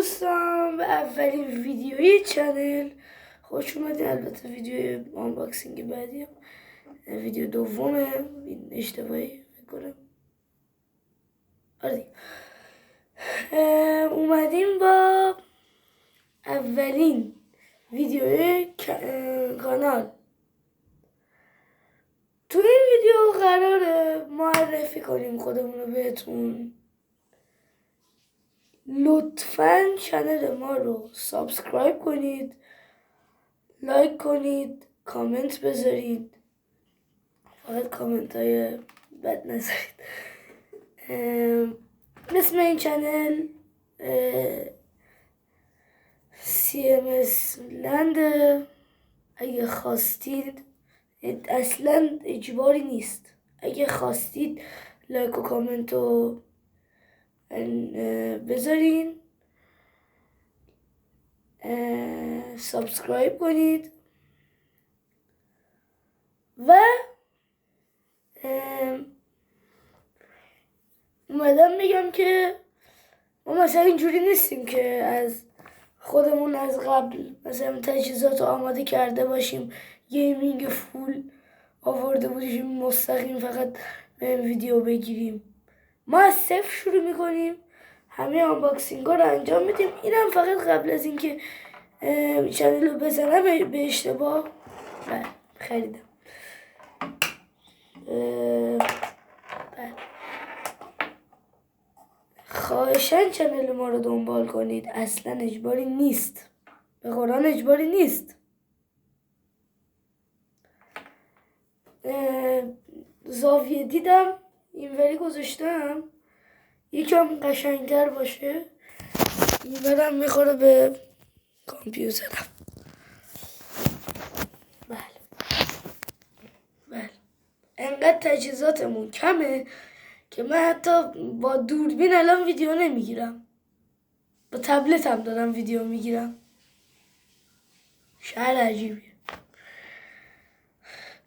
دوستان به اولین ویدیوی چنل خوش اومدین. البته ویدیو آنباکسینگ بعدی ویدیو دومه، این اشتباهی میکنم. آره اومدیم با اولین ویدیوی کانال. تو این ویدیو قراره معرفی کنیم خودمون رو بهتون. لطفاً کانال ما رو سابسکرایب کنید، لایک کنید، کامنت بذارید، فقط کامنت های بد نذارید. اسم این چنل CMS لند. اگه خواستید، اصلا اجباری نیست، اگه خواستید لایک و کامنت رو بذارین، سابسکرایب کنید و اومدم میگم که ما مثلا اینجوری نیستیم که از خودمون از قبل مثلا تجهیزات رو آماده کرده باشیم، گیمینگ فول آورده بودیم مستقیم فقط ویدیو بگیریم. ما از صفر شروع میکنیم، همه آنباکسینگ ها رو انجام میدیم. اینم فقط قبل از اینکه چنل رو بزنم به اشتباه خریدم. خواهشاً چنل ما رو دنبال کنید، اصلا اجباری نیست، به قرآن اجباری نیست. زاویه دیدم اینوری گذاشتم یکم قشنگتر باشه، اینورم میخوره به کامپیوترم. بله انقدر تجهیزاتمون کمه که من حتی با دوربین الان ویدیو نمیگیرم، با تبلتم دارم ویدیو میگیرم. شهر عجیبیه.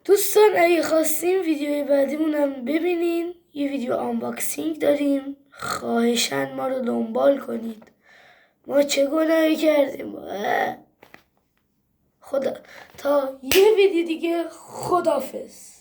دوستان اگه خواستیم ویدیوی بعدیمونم ببینین، یه ویدیو آنباکسینگ داریم، خواهشاً ما رو دنبال کنید. ما چه گناهی کردیم؟ خدا تا یه ویدیو دیگه، خداحافظ.